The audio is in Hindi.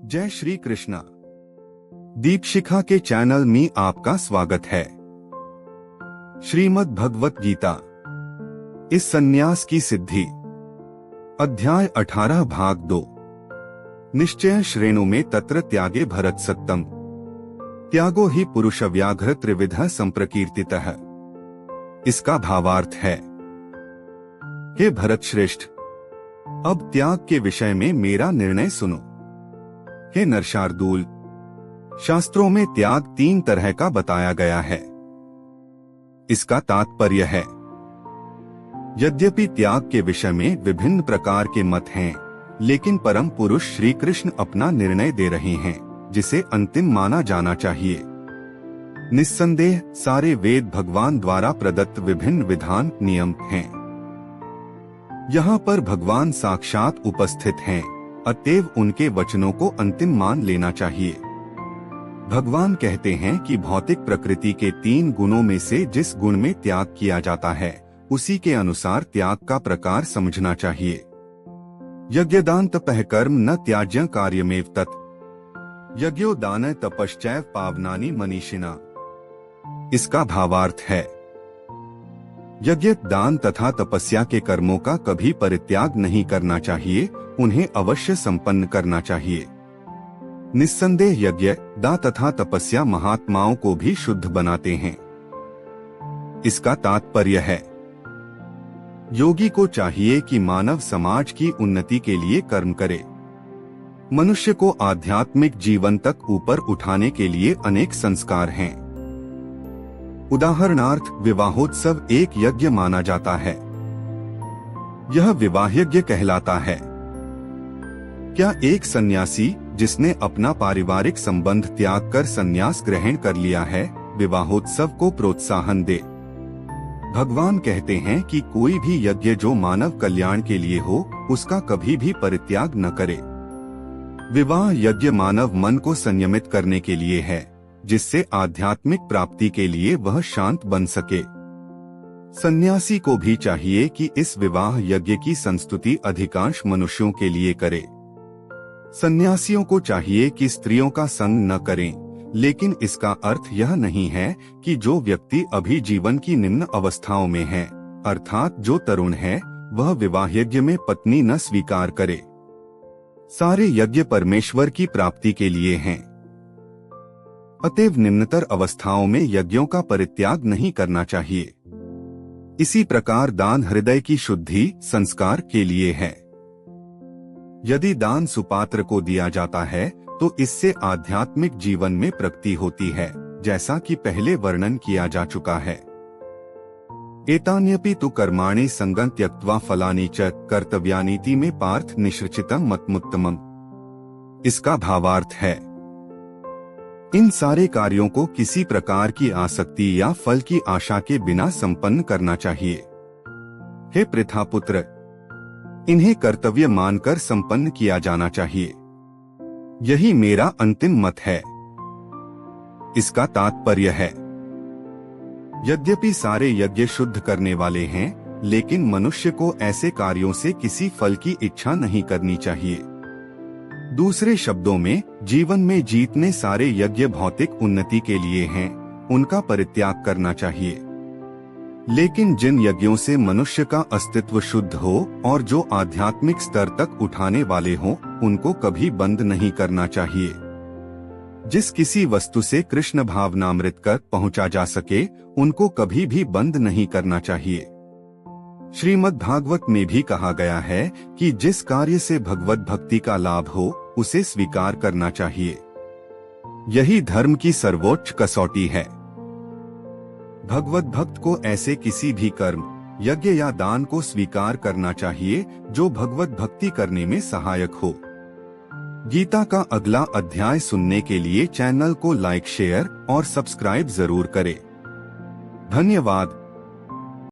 जय श्री कृष्णा। दीपशिखा के चैनल में आपका स्वागत है। श्रीमद् भगवत गीता इस संन्यास की सिद्धि, अध्याय 18 भाग 2। निश्चय श्रेणु में तत्र त्यागे भरत सत्तम, त्यागो ही पुरुष व्याघ्र त्रिविध संप्रकीर्तितः। इसका भावार्थ है, हे भरत श्रेष्ठ, अब त्याग के विषय में मेरा निर्णय सुनो। हे नरशार्दूल, शास्त्रों में त्याग 3 तरह का बताया गया है। इसका तात्पर्य है, यद्यपि त्याग के विषय में विभिन्न प्रकार के मत हैं, लेकिन परम पुरुष श्री कृष्ण अपना निर्णय दे रहे हैं, जिसे अंतिम माना जाना चाहिए। निस्संदेह सारे वेद भगवान द्वारा प्रदत्त विभिन्न विधान नियम हैं। यहाँ पर भगवान साक्षात उपस्थित हैं, अतएव उनके वचनों को अंतिम मान लेना चाहिए। भगवान कहते हैं कि भौतिक प्रकृति के 3 गुणों में से जिस गुण में त्याग किया जाता है, उसी के अनुसार त्याग का प्रकार समझना चाहिए। यज्ञदान तपः कर्म न त्याज्य कार्यमेव तत्, यज्ञो दान तपश्चैव पावनानि मनीषिणा। इसका भावार्थ है, यज्ञ, दान तथा तपस्या के कर्मों का कभी परित्याग नहीं करना चाहिए, उन्हें अवश्य संपन्न करना चाहिए। निस्संदेह यज्ञ, दान तथा तपस्या महात्माओं को भी शुद्ध बनाते हैं। इसका तात्पर्य है, योगी को चाहिए कि मानव समाज की उन्नति के लिए कर्म करे। मनुष्य को आध्यात्मिक जीवन तक ऊपर उठाने के लिए अनेक संस्कार हैं। उदाहरणार्थ, विवाहोत्सव एक यज्ञ माना जाता है। यह विवाह यज्ञ कहलाता है। क्या एक सन्यासी जिसने अपना पारिवारिक संबंध त्याग कर संन्यास ग्रहण कर लिया है, विवाहोत्सव को प्रोत्साहन दे? भगवान कहते हैं कि कोई भी यज्ञ जो मानव कल्याण के लिए हो, उसका कभी भी परित्याग न करे। विवाह यज्ञ मानव मन को संयमित करने के लिए है, जिससे आध्यात्मिक प्राप्ति के लिए वह शांत बन सके। सन्यासी को भी चाहिए कि इस विवाह यज्ञ की संस्तुति अधिकांश मनुष्यों के लिए करे। सन्यासियों को चाहिए कि स्त्रियों का संग न करें, लेकिन इसका अर्थ यह नहीं है कि जो व्यक्ति अभी जीवन की निम्न अवस्थाओं में है, अर्थात जो तरुण है, वह विवाह यज्ञ में पत्नी न स्वीकार करे। सारे यज्ञ परमेश्वर की प्राप्ति के लिए हैं। अतएव निम्नतर अवस्थाओं में यज्ञों का परित्याग नहीं करना चाहिए। इसी प्रकार दान हृदय की शुद्धि, संस्कार के लिए है। यदि दान सुपात्र को दिया जाता है, तो इससे आध्यात्मिक जीवन में प्रगति होती है, जैसा कि पहले वर्णन किया जा चुका है। एतान्यपि तु कर्माणि संगं त्यक्त्वा फलानि च कर्तव्यानीति में पार्थ निश्चितम मतमुत्तमम्। इसका भावार्थ है, इन सारे कार्यों को किसी प्रकार की आसक्ति या फल की आशा के बिना संपन्न करना चाहिए। हे पृथापुत्र, इन्हें कर्तव्य मानकर संपन्न किया जाना चाहिए। यही मेरा अंतिम मत है। इसका तात्पर्य है, यद्यपि सारे यज्ञ शुद्ध करने वाले हैं, लेकिन मनुष्य को ऐसे कार्यों से किसी फल की इच्छा नहीं करनी चाहिए। दूसरे शब्दों में, जीवन में जितने सारे यज्ञ भौतिक उन्नति के लिए हैं, उनका परित्याग करना चाहिए। लेकिन जिन यज्ञों से मनुष्य का अस्तित्व शुद्ध हो और जो आध्यात्मिक स्तर तक उठाने वाले हों, उनको कभी बंद नहीं करना चाहिए। जिस किसी वस्तु से कृष्ण भावनामृत कर पहुंचा जा सके, उनको कभी भी बंद नहीं करना चाहिए। श्रीमद् भागवत में भी कहा गया है कि जिस कार्य से भगवत भक्ति का लाभ हो, उसे स्वीकार करना चाहिए। यही धर्म की सर्वोच्च कसौटी है। भगवत भक्त को ऐसे किसी भी कर्म, यज्ञ या दान को स्वीकार करना चाहिए जो भगवत भक्ति करने में सहायक हो। गीता का अगला अध्याय सुनने के लिए चैनल को लाइक, शेयर और सब्सक्राइब जरूर करें। धन्यवाद।